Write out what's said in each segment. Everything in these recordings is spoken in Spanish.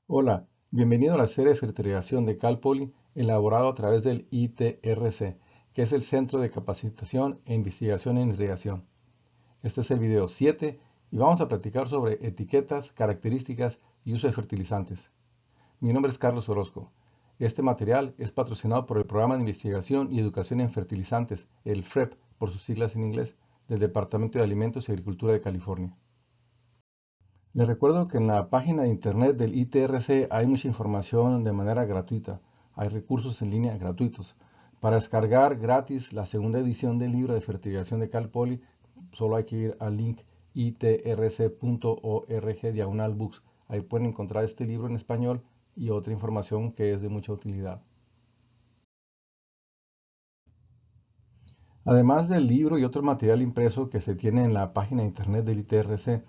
Hola, bienvenido a la serie de fertilización de Cal Poly elaborado a través del ITRC, que es el Centro de Capacitación e Investigación en Irrigación. Este es el video 7 y vamos a platicar sobre etiquetas, características y uso de fertilizantes. Mi nombre es Carlos Orozco. Este material es patrocinado por el Programa de Investigación y Educación en Fertilizantes, el FREP por sus siglas en inglés, del Departamento de Alimentos y Agricultura de California. Les recuerdo que en la página de internet del ITRC hay mucha información de manera gratuita. Hay recursos en línea gratuitos. Para descargar gratis la segunda edición del libro de fertilización de Cal Poly, solo hay que ir al link itrc.org/books. Ahí pueden encontrar este libro en español y otra información que es de mucha utilidad. Además del libro y otro material impreso que se tiene en la página de internet del ITRC,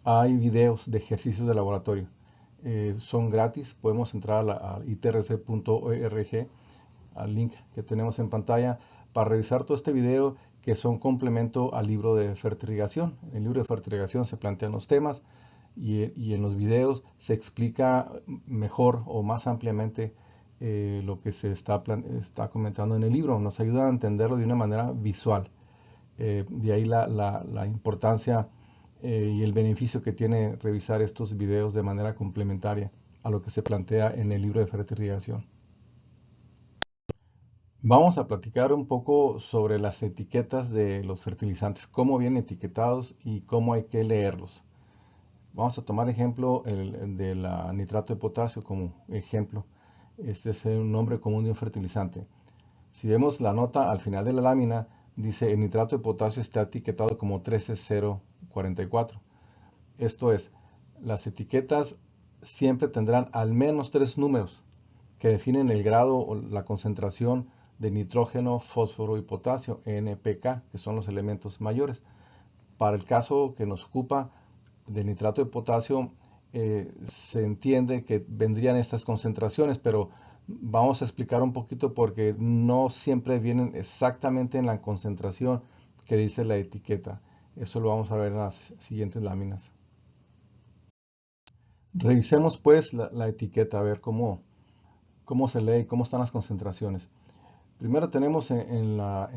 hay videos de ejercicios de laboratorio. Son gratis, podemos entrar a itrc.org, al link que tenemos en pantalla, para revisar todo este video que son complemento al libro de fertilización. En el libro de fertilización se plantean los temas y en los videos se explica mejor o más ampliamente lo que se está comentando en el libro. Nos ayuda a entenderlo de una manera visual. De ahí la importancia y el beneficio que tiene revisar estos videos de manera complementaria a lo que se plantea en el libro de fertilización. Vamos a platicar un poco sobre las etiquetas de los fertilizantes, cómo vienen etiquetados y cómo hay que leerlos. Vamos a tomar ejemplo el de la nitrato de potasio como ejemplo. Este es un nombre común de un fertilizante. Si vemos la nota al final de la lámina, dice el nitrato de potasio está etiquetado como 13044. Esto es, las etiquetas siempre tendrán al menos 3 números que definen el grado o la concentración de nitrógeno, fósforo y potasio, NPK, que son los elementos mayores. Para el caso que nos ocupa del nitrato de potasio, se entiende que vendrían estas concentraciones, pero vamos a explicar un poquito porque no siempre vienen exactamente en la concentración que dice la etiqueta. Eso lo vamos a ver en las siguientes láminas. Revisemos pues la etiqueta, a ver cómo se lee y cómo están las concentraciones. Primero tenemos en la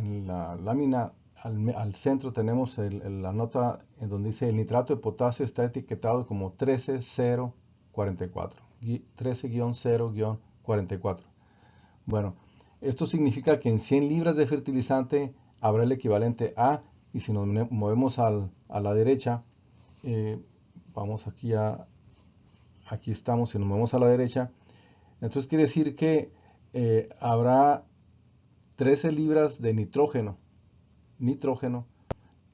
lámina al centro tenemos la nota en donde dice el nitrato de potasio está etiquetado como 13044, 13-0-44. Bueno, esto significa que en 100 libras de fertilizante habrá el equivalente a, y si nos movemos a la derecha, vamos aquí estamos, si nos movemos a la derecha, entonces quiere decir que habrá 13 libras de nitrógeno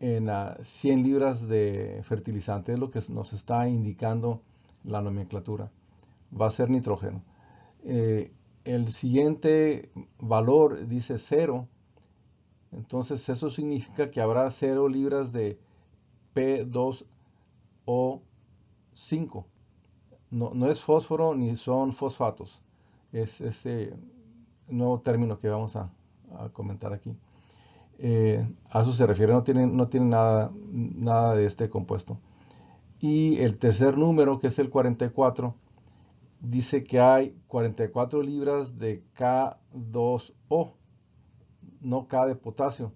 en 100 libras de fertilizante, es lo que nos está indicando la nomenclatura. Va a ser nitrógeno. El siguiente valor dice 0, entonces eso significa que habrá 0 libras de P2O5. No es fósforo ni son fosfatos. Es este nuevo término que vamos a comentar aquí. A eso se refiere, no tiene nada de este compuesto. Y el tercer número, que es el 44, dice que hay 44 libras de K2O, no K de potasio.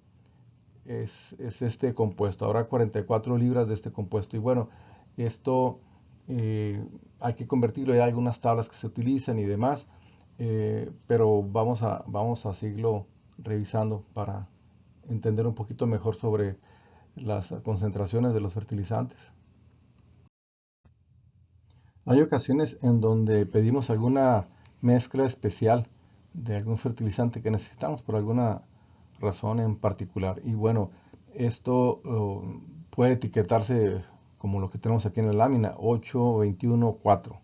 Es este compuesto. Habrá 44 libras de este compuesto. Y bueno, esto hay que convertirlo. Hay algunas tablas que se utilizan y demás. Pero vamos a seguirlo revisando para entender un poquito mejor sobre las concentraciones de los fertilizantes. Hay ocasiones en donde pedimos alguna mezcla especial de algún fertilizante que necesitamos por alguna razón en particular. Y bueno, esto puede etiquetarse como lo que tenemos aquí en la lámina, 8, 21, 4,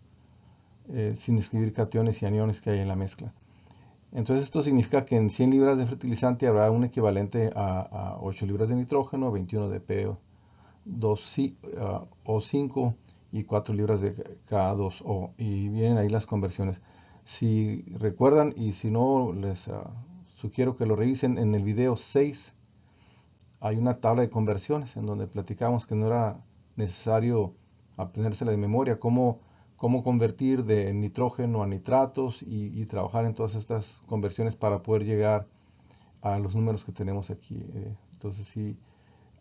sin escribir cationes y aniones que hay en la mezcla. Entonces esto significa que en 100 libras de fertilizante habrá un equivalente a 8 libras de nitrógeno, 21 de PO2O5 y 4 libras de K2O. Y vienen ahí las conversiones. Si recuerdan y si no, les sugiero que lo revisen en el video 6. Hay una tabla de conversiones en donde platicamos que no era necesario aprendérsela de memoria, cómo cómo convertir de nitrógeno a nitratos y trabajar en todas estas conversiones para poder llegar a los números que tenemos aquí. Entonces sí,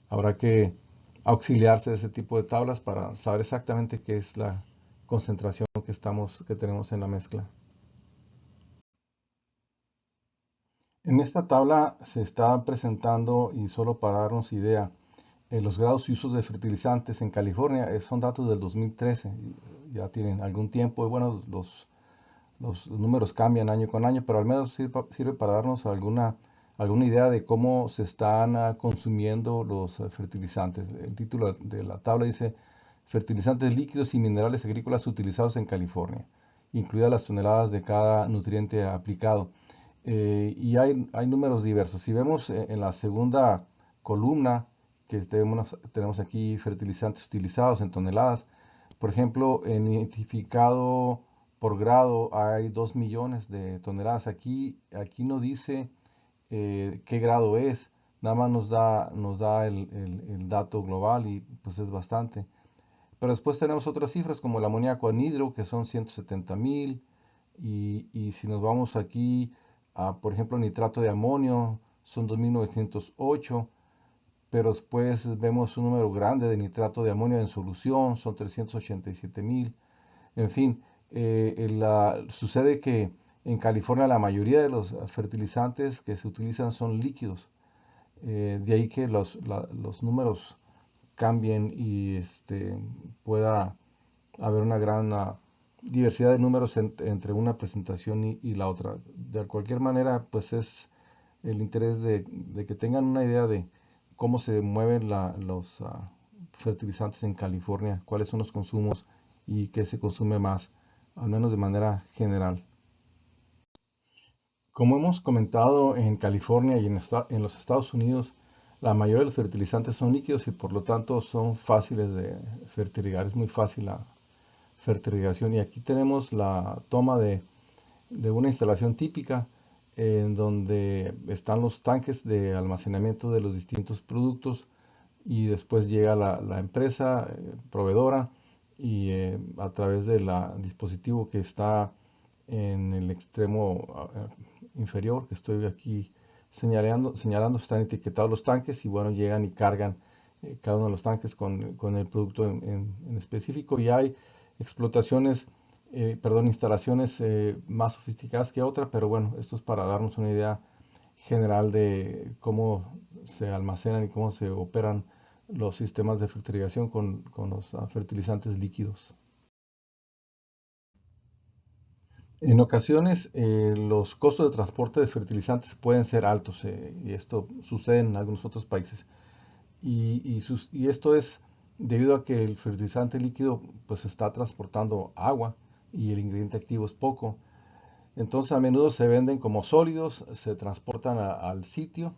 habrá que auxiliarse de ese tipo de tablas para saber exactamente qué es la concentración que tenemos en la mezcla. En esta tabla se está presentando, y solo para darnos idea, los grados y usos de fertilizantes en California. Son datos del 2013, ya tienen algún tiempo, y bueno, los números cambian año con año, pero al menos sirve para darnos alguna idea de cómo se están consumiendo los fertilizantes. El título de la tabla dice fertilizantes líquidos y minerales agrícolas utilizados en California, incluidas las toneladas de cada nutriente aplicado. Y hay números diversos. Si vemos en la segunda columna que tenemos aquí fertilizantes utilizados en toneladas, por ejemplo, en identificado por grado hay 2 millones de toneladas. Aquí no dice qué grado es, nada más nos da el dato global y pues es bastante. Pero después tenemos otras cifras como el amoníaco anhidro, que son 170,000, y si nos vamos aquí a, por ejemplo, nitrato de amonio, son 2.908, pero después vemos un número grande de nitrato de amonio en solución, son 387,000. En fin, sucede que en California la mayoría de los fertilizantes que se utilizan son líquidos. De ahí que los números cambien y pueda haber una gran diversidad de números entre una presentación y la otra. De cualquier manera, pues es el interés de que tengan una idea de cómo se mueven los fertilizantes en California, cuáles son los consumos y qué se consume más, al menos de manera general. Como hemos comentado, en California y en los Estados Unidos, la mayoría de los fertilizantes son líquidos y por lo tanto son fáciles de fertiligar. Es muy fácil la fertilización. Y aquí tenemos la toma de una instalación típica en donde están los tanques de almacenamiento de los distintos productos y después llega la empresa proveedora y a través del dispositivo que está en el extremo inferior que estoy aquí señalando, están etiquetados los tanques y bueno, llegan y cargan cada uno de los tanques con el producto en específico, y hay explotaciones, instalaciones más sofisticadas que otra, pero bueno, esto es para darnos una idea general de cómo se almacenan y cómo se operan los sistemas de fertilización con los fertilizantes líquidos. En ocasiones, los costos de transporte de fertilizantes pueden ser altos, y esto sucede en algunos otros países. Y esto es debido a que el fertilizante líquido pues está transportando agua y el ingrediente activo es poco. Entonces a menudo se venden como sólidos, se transportan al sitio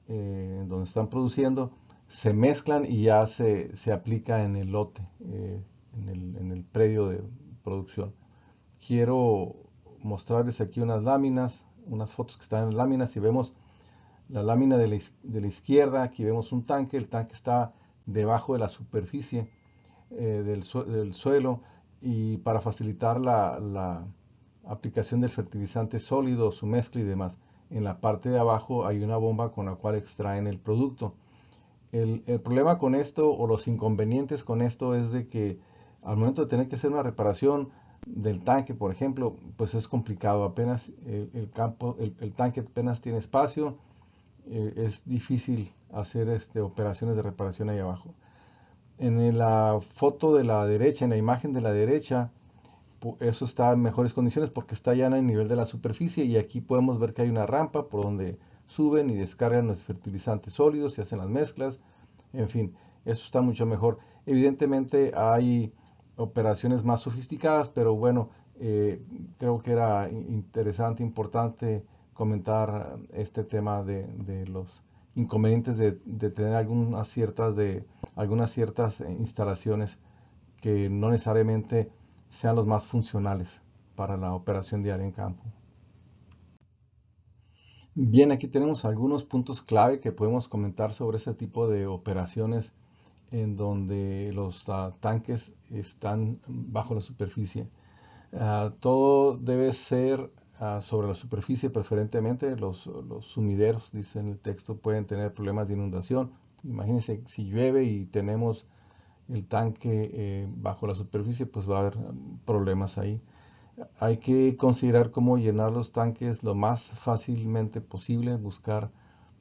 donde están produciendo, se mezclan y ya se aplica en el lote, en el predio de producción. Quiero mostrarles aquí unas láminas, unas fotos que están en láminas, y vemos la lámina de la izquierda. Aquí vemos un tanque, el tanque está debajo de la superficie del suelo, y para facilitar la aplicación del fertilizante sólido, su mezcla y demás, en la parte de abajo hay una bomba con la cual extraen el producto. El problema con esto, o los inconvenientes con esto, es de que al momento de tener que hacer una reparación del tanque, por ejemplo, pues es complicado. Apenas el tanque apenas tiene espacio, es difícil hacer operaciones de reparación ahí abajo. En la foto de la derecha, en la imagen de la derecha, eso está en mejores condiciones porque está ya en el nivel de la superficie, y aquí podemos ver que hay una rampa por donde suben y descargan los fertilizantes sólidos y hacen las mezclas. En fin, eso está mucho mejor. Evidentemente hay operaciones más sofisticadas, pero bueno, creo que era interesante, importante comentar este tema de los inconvenientes de tener algunas ciertas instalaciones que no necesariamente sean los más funcionales para la operación diaria en campo. Bien, aquí tenemos algunos puntos clave que podemos comentar sobre este tipo de operaciones en donde los tanques están bajo la superficie. Todo debe ser sobre la superficie, preferentemente los sumideros, dice en el texto, pueden tener problemas de inundación. Imagínense si llueve y tenemos el tanque bajo la superficie, pues va a haber problemas ahí. Hay que considerar cómo llenar los tanques lo más fácilmente posible, buscar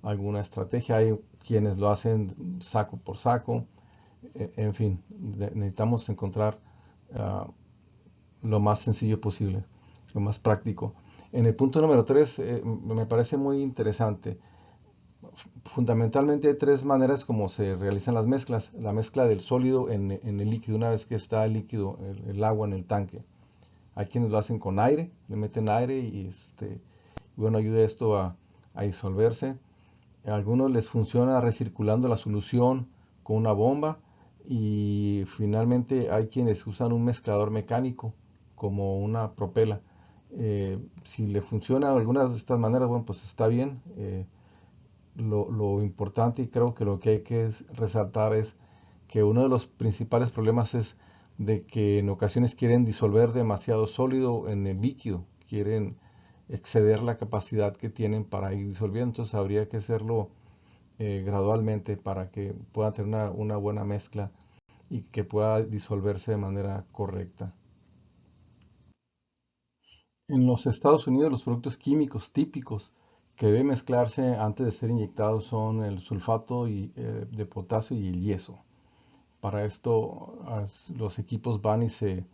alguna estrategia. Hay quienes lo hacen saco por saco. En fin, necesitamos encontrar uh, lo más sencillo posible, lo más práctico. En el punto número 3 me parece muy interesante. Fundamentalmente hay tres maneras como se realizan las mezclas. La mezcla del sólido en el líquido, una vez que está el líquido, el agua en el tanque. Hay quienes lo hacen con aire, le meten aire y bueno, ayuda esto a disolverse. A algunos les funciona recirculando la solución con una bomba y finalmente hay quienes usan un mezclador mecánico como una propela. Si le funciona de alguna de estas maneras, bueno, pues está bien. Lo importante y creo que lo que hay que resaltar es que uno de los principales problemas es de que en ocasiones quieren disolver demasiado sólido en el líquido, quieren exceder la capacidad que tienen para ir disolviendo, entonces habría que hacerlo gradualmente para que pueda tener una buena mezcla y que pueda disolverse de manera correcta. En los Estados Unidos los productos químicos típicos que deben mezclarse antes de ser inyectados son el sulfato de potasio y el yeso. Para esto los equipos van y se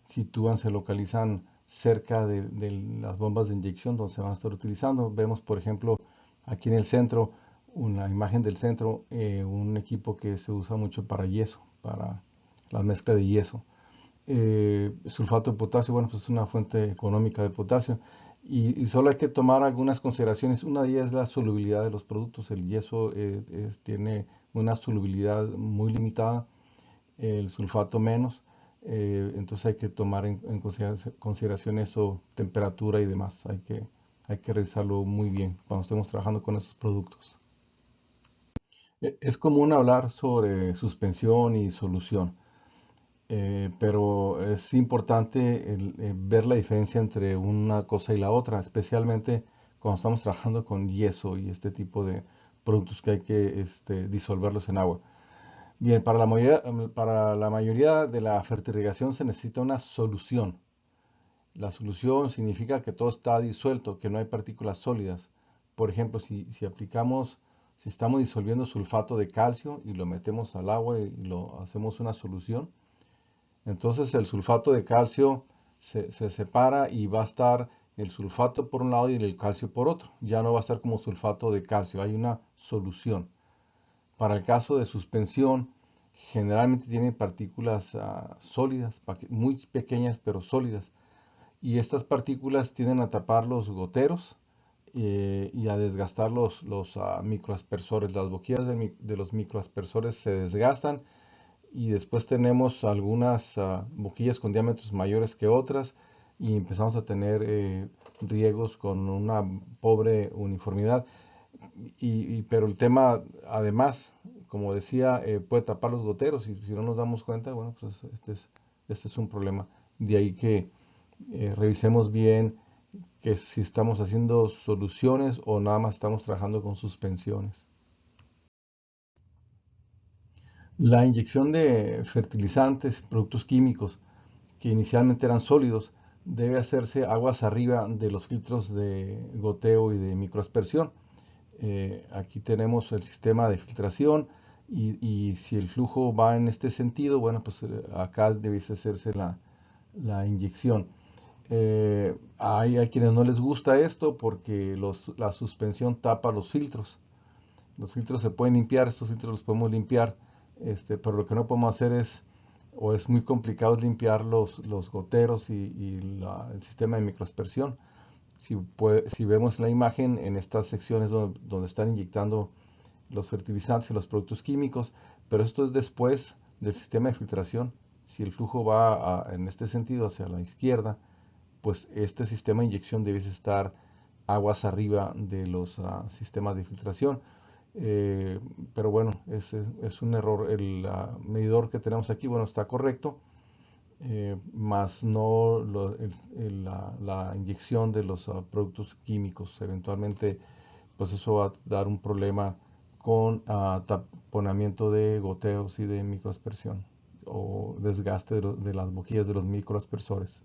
sitúan, se localizan cerca de las bombas de inyección donde se van a estar utilizando. Vemos, por ejemplo, aquí en el centro, una imagen del centro, un equipo que se usa mucho para yeso, para la mezcla de yeso. Sulfato de potasio, bueno, pues es una fuente económica de potasio y solo hay que tomar algunas consideraciones. Una de ellas es la solubilidad de los productos. El yeso tiene una solubilidad muy limitada, el sulfato menos. Entonces hay que tomar en consideración eso, temperatura y demás. Hay que revisarlo muy bien cuando estemos trabajando con esos productos. Es común hablar sobre suspensión y solución. Pero es importante ver la diferencia entre una cosa y la otra, especialmente cuando estamos trabajando con yeso y este tipo de productos que hay que disolverlos en agua. Bien, para la mayoría de la fertirrigación se necesita una solución. La solución significa que todo está disuelto, que no hay partículas sólidas. Por ejemplo, si estamos disolviendo sulfato de calcio y lo metemos al agua y lo hacemos una solución, entonces el sulfato de calcio se separa y va a estar el sulfato por un lado y el calcio por otro. Ya no va a estar como sulfato de calcio, hay una solución. Para el caso de suspensión, generalmente tiene partículas sólidas, muy pequeñas pero sólidas. Y estas partículas tienden a tapar los goteros y a desgastar los microaspersores. Las boquillas de los microaspersores se desgastan y después tenemos algunas boquillas con diámetros mayores que otras y empezamos a tener riegos con una pobre uniformidad. Pero el tema, además, como decía, puede tapar los goteros y si no nos damos cuenta, bueno, pues este es un problema. De ahí que revisemos bien que si estamos haciendo soluciones o nada más estamos trabajando con suspensiones. La inyección de fertilizantes, productos químicos que inicialmente eran sólidos, debe hacerse aguas arriba de los filtros de goteo y de microaspersión. Aquí tenemos el sistema de filtración y si el flujo va en este sentido, bueno, pues acá debe hacerse la inyección. Hay quienes no les gusta esto porque la suspensión tapa los filtros. Los filtros se pueden limpiar, estos filtros los podemos limpiar, pero lo que no podemos hacer o es muy complicado, es limpiar los goteros el sistema de microaspersión. Si vemos la imagen, en estas secciones donde están inyectando los fertilizantes y los productos químicos, pero esto es después del sistema de filtración. Si el flujo va en este sentido hacia la izquierda, pues este sistema de inyección debe estar aguas arriba de los sistemas de filtración. pero bueno, es un error. El medidor que tenemos aquí, bueno, está correcto, más no la inyección de los productos químicos. Eventualmente, pues eso va a dar un problema con taponamiento de goteos y de microaspersión o desgaste de las boquillas de los microaspersores.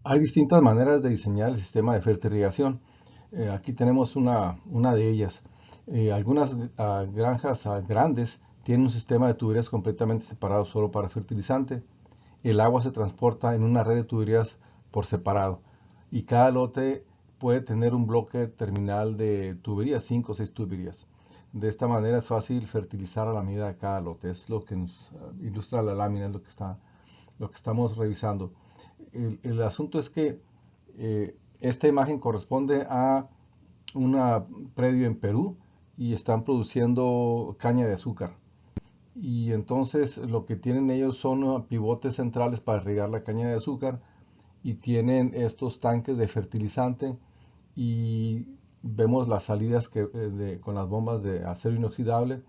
Hay distintas maneras de diseñar el sistema de fertirrigación. Aquí tenemos una de ellas. Algunas granjas grandes tienen un sistema de tuberías completamente separado solo para fertilizante. El agua se transporta en una red de tuberías por separado y cada lote puede tener un bloque terminal de tuberías, 5 o 6 tuberías. De esta manera es fácil fertilizar a la medida de cada lote. Es lo que nos ilustra la lámina, es lo que estamos revisando. El asunto es que esta imagen corresponde a un predio en Perú y están produciendo caña de azúcar. Y entonces lo que tienen ellos son pivotes centrales para regar la caña de azúcar y tienen estos tanques de fertilizante y vemos las salidas con las bombas de acero inoxidable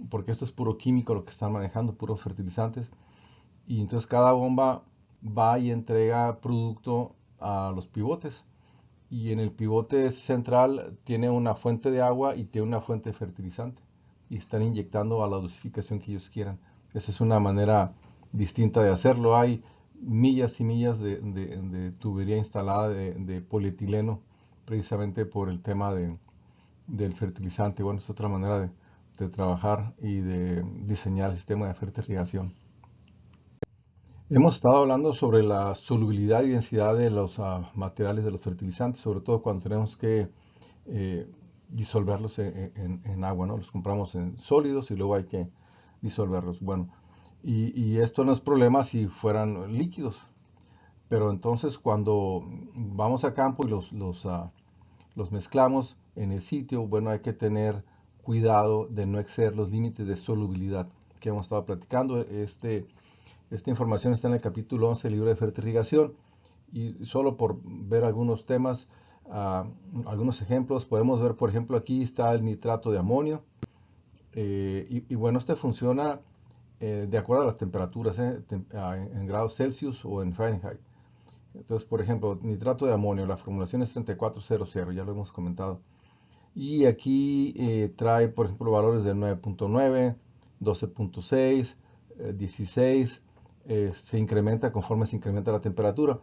porque esto es puro químico lo que están manejando, puros fertilizantes. Y entonces cada bomba va y entrega producto a los pivotes. Y en el pivote central tiene una fuente de agua y tiene una fuente de fertilizante. Y están inyectando a la dosificación que ellos quieran. Esa es una manera distinta de hacerlo. Hay millas y millas de tubería instalada de polietileno, precisamente por el tema del fertilizante. Bueno, es otra manera de trabajar y de diseñar el sistema de fertilización. Hemos estado hablando sobre la solubilidad y densidad de los materiales de los fertilizantes, sobre todo cuando tenemos que eh, disolverlos en agua, ¿no? Los compramos en sólidos y luego hay que disolverlos. Bueno, y esto no es problema si fueran líquidos, pero entonces cuando vamos a campo y los mezclamos en el sitio, bueno, hay que tener cuidado de no exceder los límites de solubilidad que hemos estado platicando. Esta información está en el capítulo 11 del libro de fertirrigación y solo por ver algunos temas, algunos ejemplos, podemos ver, por ejemplo, aquí está el nitrato de amonio y bueno, este funciona de acuerdo a las temperaturas, en grados Celsius o en Fahrenheit. Entonces, por ejemplo, nitrato de amonio, la formulación es 3400, ya lo hemos comentado. Y aquí trae, por ejemplo, valores de 9.9, 12.6, 16, se incrementa conforme se incrementa la temperatura.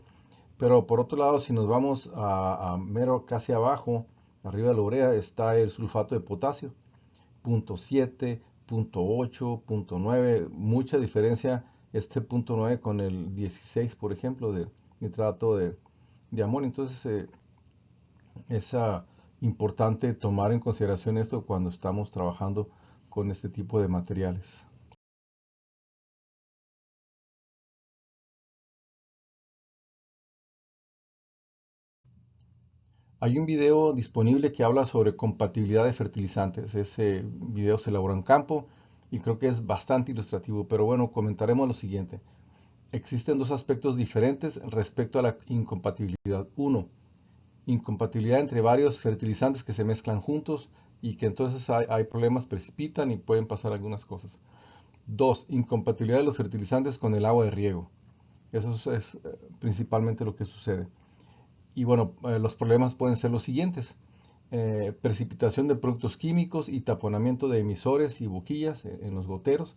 Pero por otro lado, si nos vamos a mero casi abajo, arriba de la urea, está el sulfato de potasio, 0.7, 0.8, 0.9, mucha diferencia este 0.9 con el 16, por ejemplo, de nitrato de amonio. Entonces, es importante tomar en consideración esto cuando estamos trabajando con este tipo de materiales. Hay un video disponible que habla sobre compatibilidad de fertilizantes. Ese video se elaboró en campo y creo que es bastante ilustrativo, pero bueno, comentaremos lo siguiente. Existen dos aspectos diferentes respecto a la incompatibilidad. Uno, incompatibilidad entre varios fertilizantes que se mezclan juntos y que entonces hay problemas, precipitan y pueden pasar algunas cosas. Dos, incompatibilidad de los fertilizantes con el agua de riego. Eso es principalmente lo que sucede. Y bueno, los problemas pueden ser los siguientes. Precipitación de productos químicos y taponamiento de emisores y boquillas en los goteros.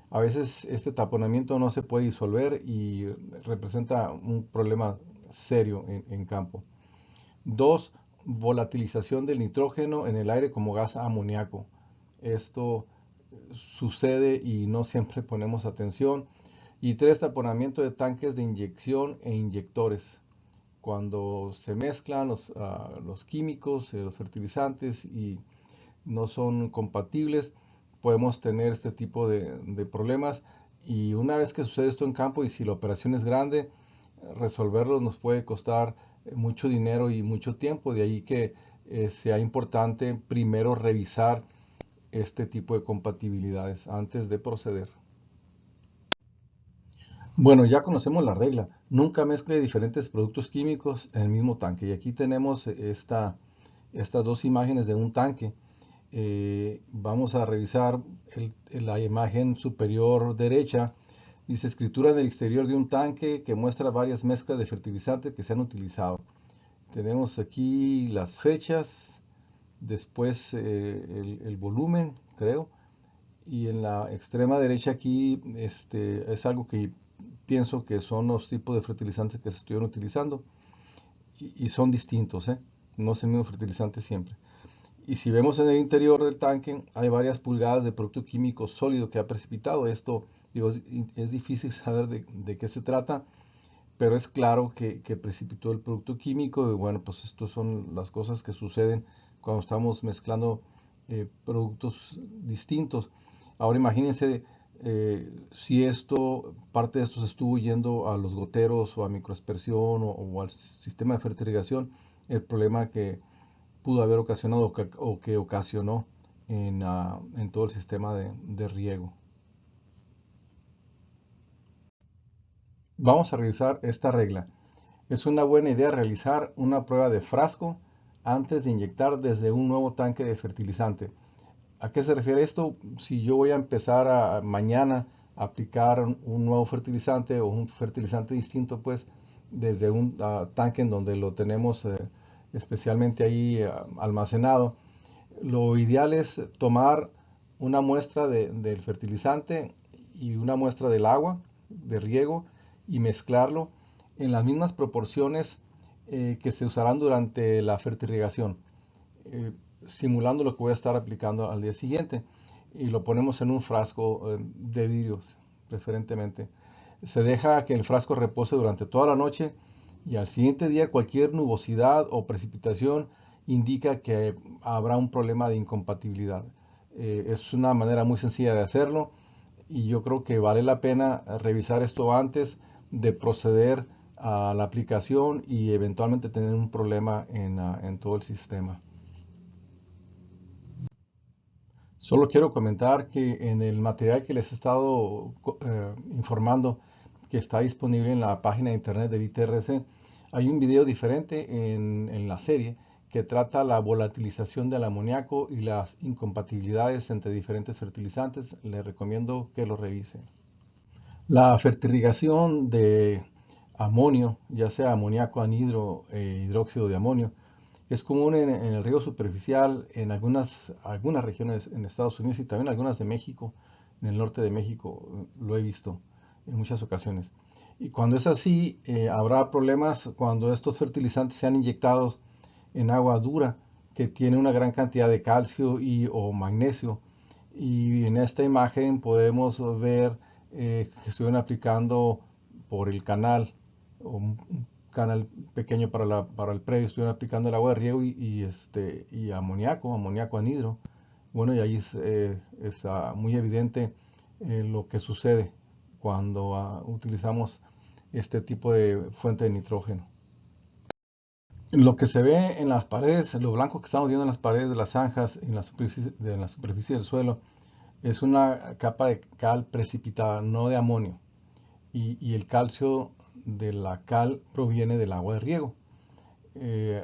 A veces este taponamiento no se puede disolver y representa un problema serio en campo. Dos, volatilización del nitrógeno en el aire como gas amoníaco. Esto sucede y no siempre ponemos atención. Y tres, taponamiento de tanques de inyección e inyectores. Cuando se mezclan los químicos, los fertilizantes y no son compatibles, podemos tener este tipo de problemas. Y una vez que sucede esto en campo y si la operación es grande, resolverlo nos puede costar mucho dinero y mucho tiempo. De ahí que sea importante primero revisar este tipo de compatibilidades antes de proceder. Bueno, ya conocemos la regla. Nunca mezcle diferentes productos químicos en el mismo tanque. Y aquí tenemos estas dos imágenes de un tanque. Vamos a revisar la imagen superior derecha. Dice escritura en el exterior de un tanque que muestra varias mezclas de fertilizante que se han utilizado. Tenemos aquí las fechas, después el volumen, creo, y en la extrema derecha aquí es algo que pienso que son los tipos de fertilizantes que se estuvieron utilizando y son distintos, ¿eh? No es el mismo fertilizante siempre. Y si vemos en el interior del tanque, hay varias pulgadas de producto químico sólido que ha precipitado. Esto, digo, es difícil saber de qué se trata, pero es claro que precipitó el producto químico. Y bueno, pues estas son las cosas que suceden cuando estamos mezclando productos distintos. Ahora imagínense si parte de esto se estuvo yendo a los goteros o a microaspersión o al sistema de fertilización, el problema que pudo haber ocasionado o que ocasionó en todo el sistema de riego. Vamos a revisar esta regla. Es una buena idea realizar una prueba de frasco antes de inyectar desde un nuevo tanque de fertilizante. ¿A qué se refiere esto? Si yo voy a empezar mañana a aplicar un nuevo fertilizante o un fertilizante distinto, pues desde un tanque en donde lo tenemos especialmente ahí almacenado, lo ideal es tomar una muestra del fertilizante y una muestra del agua de riego y mezclarlo en las mismas proporciones que se usarán durante la fertirrigación, eh, simulando lo que voy a estar aplicando al día siguiente. Y lo ponemos en un frasco de vidrio, preferentemente. Se deja que el frasco repose durante toda la noche y al siguiente día cualquier nubosidad o precipitación indica que habrá un problema de incompatibilidad. Es una manera muy sencilla de hacerlo y yo creo que vale la pena revisar esto antes de proceder a la aplicación y eventualmente tener un problema en todo el sistema. Solo quiero comentar que en el material que les he estado informando, que está disponible en la página de internet del ITRC, hay un video diferente en la serie que trata la volatilización del amoníaco y las incompatibilidades entre diferentes fertilizantes. Les recomiendo que lo revisen. La fertirrigación de amonio, ya sea amoníaco anhidro e hidróxido de amonio, es común en el riego superficial en algunas regiones en Estados Unidos y también algunas de México, en el norte de México, lo he visto en muchas ocasiones. Y cuando es así, habrá problemas cuando estos fertilizantes sean inyectados en agua dura, que tiene una gran cantidad de calcio o magnesio. Y en esta imagen podemos ver que estuvieron aplicando por el canal, o un canal pequeño para el predio, estuvieron aplicando el agua de riego y amoníaco anhidro. Bueno, y ahí es muy evidente lo que sucede cuando utilizamos este tipo de fuente de nitrógeno. Lo que se ve en las paredes, lo blanco que estamos viendo en las paredes de las zanjas, en la superficie del suelo, es una capa de cal precipitada, no de amonio. Y el calcio de la cal proviene del agua de riego. Eh,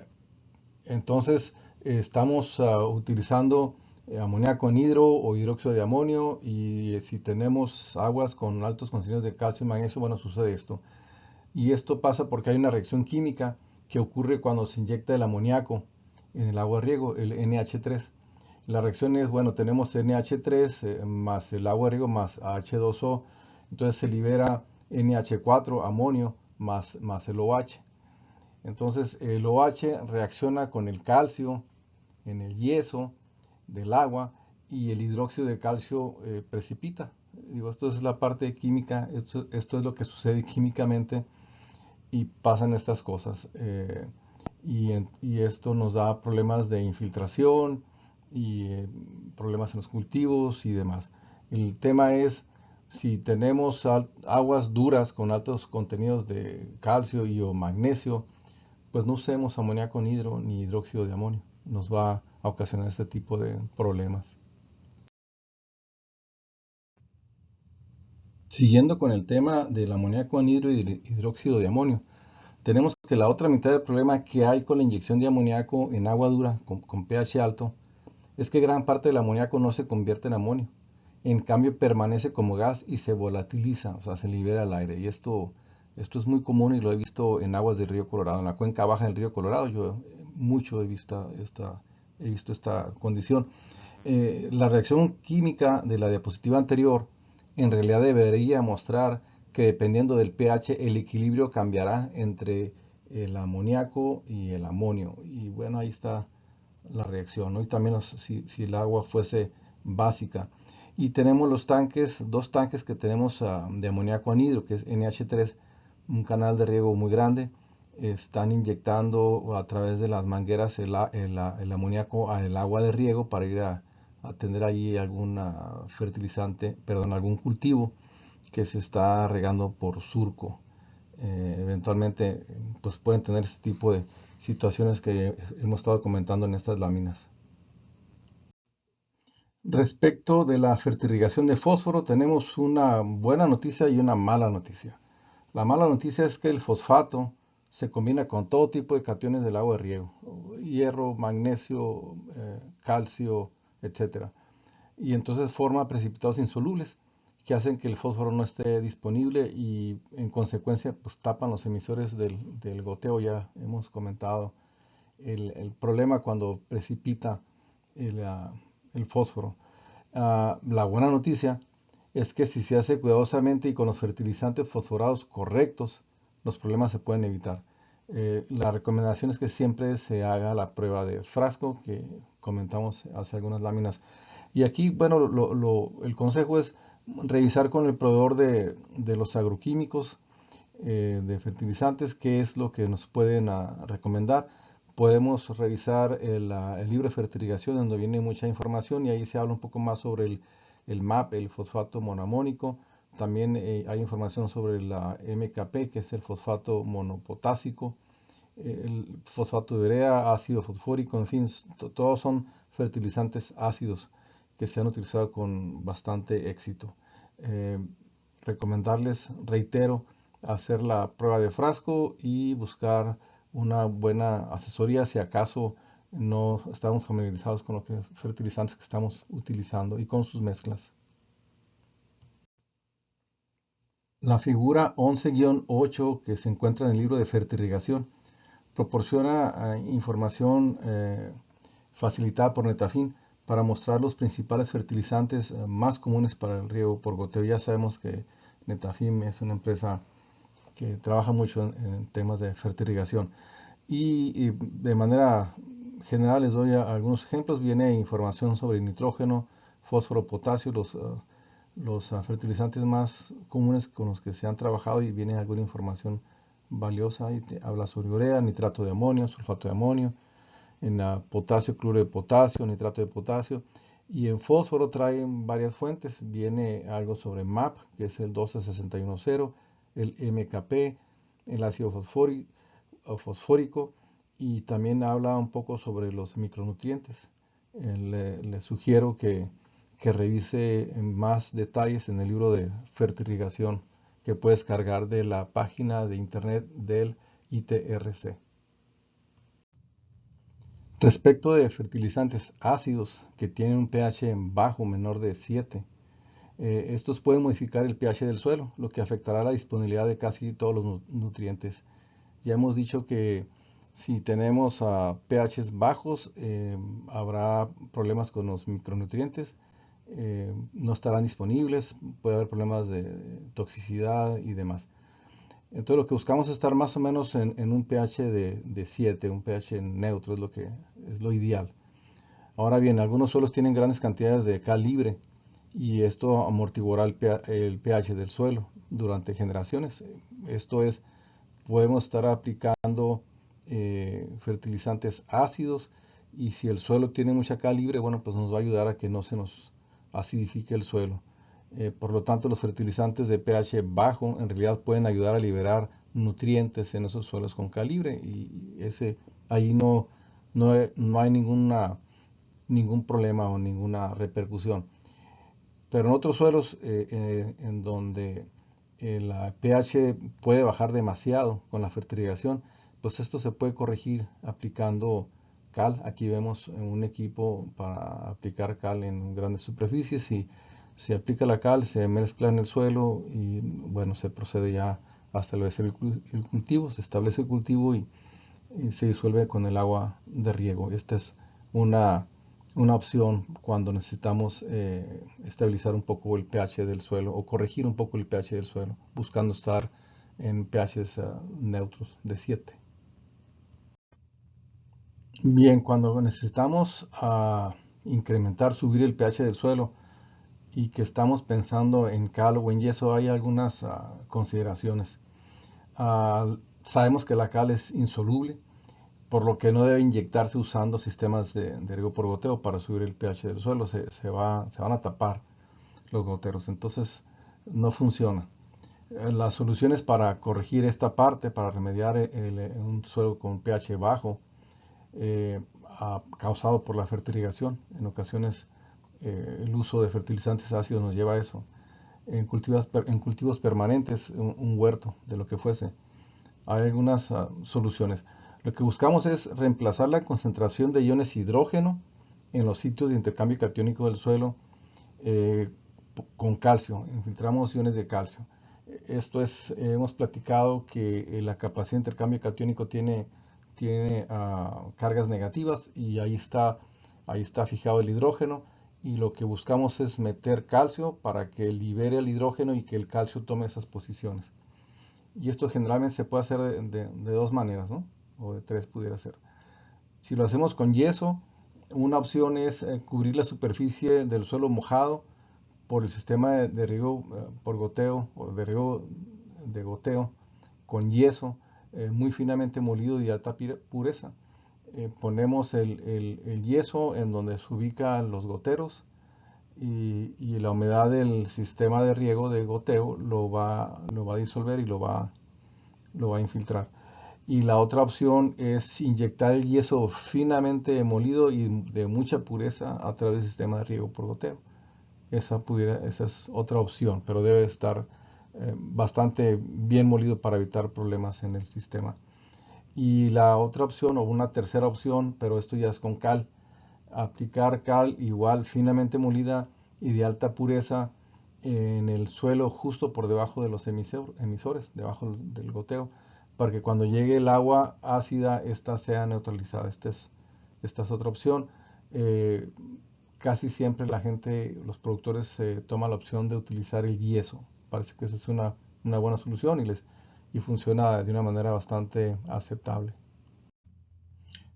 entonces, estamos utilizando amoníaco anhidro o hidróxido de amonio y si tenemos aguas con altos contenidos de calcio y magnesio, bueno, sucede esto. Y esto pasa porque hay una reacción química que ocurre cuando se inyecta el amoníaco en el agua de riego, el NH3. La reacción es, bueno, tenemos NH3 más el agua de riego más H2O, entonces se libera NH4, amonio, más el OH. Entonces el OH reacciona con el calcio en el yeso del agua y el hidróxido de calcio precipita. Digo, esto es la parte química, esto es lo que sucede químicamente y pasan estas cosas. Y esto nos da problemas de infiltración y problemas en los cultivos y demás. El tema es si tenemos aguas duras con altos contenidos de calcio y o magnesio, pues no usemos amoníaco anhidro ni hidróxido de amonio. Nos va a ocasionar este tipo de problemas. Siguiendo con el tema del amoníaco anhidro y hidróxido de amonio, Tenemos que la otra mitad del problema que hay con la inyección de amoníaco en agua dura con pH alto es que gran parte del amoníaco no se convierte en amonio. En cambio, permanece como gas y se volatiliza, o sea, se libera al aire. Y esto es muy común y lo he visto en aguas del río Colorado, en la cuenca baja del río Colorado. Yo mucho he visto esta condición. La reacción química de la diapositiva anterior en realidad debería mostrar que dependiendo del pH el equilibrio cambiará entre el amoníaco y el amonio. Y bueno, ahí está la reacción, ¿no? Y también si el agua fuese básica. Y tenemos los tanques, dos tanques que tenemos de amoníaco anhidro, que es NH3, un canal de riego muy grande. Están inyectando a través de las mangueras el amoníaco al agua de riego para ir a tener allí algún fertilizante, perdón, algún cultivo que se está regando por surco. Eventualmente, pues pueden tener este tipo de situaciones que hemos estado comentando en estas láminas. Respecto de la fertirrigación de fósforo, tenemos una buena noticia y una mala noticia. La mala noticia es que el fosfato se combina con todo tipo de cationes del agua de riego, hierro, magnesio, calcio, etcétera. Y entonces forma precipitados insolubles que hacen que el fósforo no esté disponible y en consecuencia pues tapan los emisores del goteo. Ya hemos comentado el problema cuando precipita el fósforo. La buena noticia es que si se hace cuidadosamente y con los fertilizantes fosforados correctos, los problemas se pueden evitar. La recomendación es que siempre se haga la prueba de frasco que comentamos hace algunas láminas. Y aquí, bueno, el consejo es revisar con el proveedor de los agroquímicos, de fertilizantes, qué es lo que nos pueden recomendar. Podemos revisar el libro de fertilización donde viene mucha información y ahí se habla un poco más sobre el MAP, el fosfato monoamónico. También hay información sobre la MKP, que es el fosfato monopotásico, el fosfato de urea, ácido fosfórico, en fin, todos son fertilizantes ácidos que se han utilizado con bastante éxito. Eh, Recomendarles, reitero, hacer la prueba de frasco y buscar una buena asesoría si acaso no estamos familiarizados con los fertilizantes que estamos utilizando y con sus mezclas. La figura 11-8 que se encuentra en el libro de fertirrigación proporciona información facilitada por Netafim para mostrar los principales fertilizantes más comunes para el riego por goteo. Ya sabemos que Netafim es una empresa que trabaja mucho en temas de fertirrigación. Y de manera general les doy algunos ejemplos. Viene información sobre nitrógeno, fósforo, potasio, los fertilizantes más comunes con los que se han trabajado y viene alguna información valiosa y habla sobre urea, nitrato de amonio, sulfato de amonio, en potasio, cloruro de potasio, nitrato de potasio. Y en fósforo traen varias fuentes. Viene algo sobre MAP, que es el 12610, el MKP, el ácido fosfórico, y también habla un poco sobre los micronutrientes. Le sugiero que revise en más detalles en el libro de fertirrigación que puedes cargar de la página de internet del ITRC. Respecto de fertilizantes ácidos que tienen un pH bajo, menor de 7, estos pueden modificar el pH del suelo, lo que afectará la disponibilidad de casi todos los nutrientes. Ya hemos dicho que si tenemos pHs bajos, habrá problemas con los micronutrientes, no estarán disponibles, puede haber problemas de toxicidad y demás. Entonces lo que buscamos es estar más o menos en un pH de 7, un pH neutro es lo ideal. Ahora bien, algunos suelos tienen grandes cantidades de cal libre y esto amortiguará el pH del suelo durante generaciones. Esto es, podemos estar aplicando fertilizantes ácidos y si el suelo tiene mucha cal libre, bueno, pues nos va a ayudar a que no se nos acidifique el suelo. Por lo tanto, los fertilizantes de pH bajo en realidad pueden ayudar a liberar nutrientes en esos suelos con calibre y ahí no hay ningún problema o ninguna repercusión. Pero en otros suelos en donde el pH puede bajar demasiado con la fertilización, pues esto se puede corregir aplicando cal. Aquí vemos un equipo para aplicar cal en grandes superficies y se aplica la cal, se mezcla en el suelo y bueno, se procede ya a establecer el cultivo, se establece el cultivo y se disuelve con el agua de riego. Esta es una, una opción cuando necesitamos estabilizar un poco el pH del suelo o corregir un poco el pH del suelo, buscando estar en pHs neutros de 7. Bien, cuando necesitamos incrementar, subir el pH del suelo y que estamos pensando en cal o en yeso, hay algunas consideraciones. Sabemos que la cal es insoluble, por lo que no debe inyectarse usando sistemas de riego por goteo para subir el pH del suelo. Se van a tapar los goteros, entonces no funciona. Las soluciones para corregir esta parte, para remediar un suelo con pH bajo, causado por la fertilización. En ocasiones el uso de fertilizantes ácidos nos lleva a eso. En cultivos permanentes, un huerto, de lo que fuese, hay algunas soluciones. Lo que buscamos es reemplazar la concentración de iones hidrógeno en los sitios de intercambio catiónico del suelo eh, con calcio. Infiltramos iones de calcio. Esto es, hemos platicado que la capacidad de intercambio catiónico tiene cargas negativas y ahí está fijado el hidrógeno y lo que buscamos es meter calcio para que libere el hidrógeno y que el calcio tome esas posiciones. Y esto generalmente se puede hacer de dos maneras, ¿no? O de tres pudiera ser. Si lo hacemos con yeso, una opción es cubrir la superficie del suelo mojado por el sistema de riego por goteo o de riego de goteo con yeso muy finamente molido y de alta pureza. Ponemos el yeso en donde se ubican los goteros y la humedad del sistema de riego de goteo lo va a disolver y lo va a infiltrar. Y la otra opción es inyectar el yeso finamente molido y de mucha pureza a través del sistema de riego por goteo. Esa es otra opción, pero debe estar bastante bien molido para evitar problemas en el sistema. Y la otra opción o una tercera opción, pero esto ya es con cal, aplicar cal igual finamente molida y de alta pureza en el suelo justo por debajo de los emisores, debajo del goteo, para que cuando llegue el agua ácida, esta sea neutralizada. Esta es otra opción. Eh, Casi siempre los productores toman la opción de utilizar el yeso. Parece que esa es una buena solución y funciona de una manera bastante aceptable.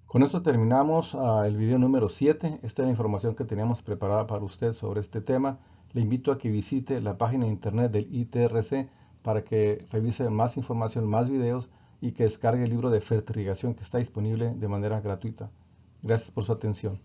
Con esto terminamos el video número 7. Esta es la información que teníamos preparada para usted sobre este tema. Le invito a que visite la página de internet del ITRC para que revise más información, más videos y que descargue el libro de fertilización que está disponible de manera gratuita. Gracias por su atención.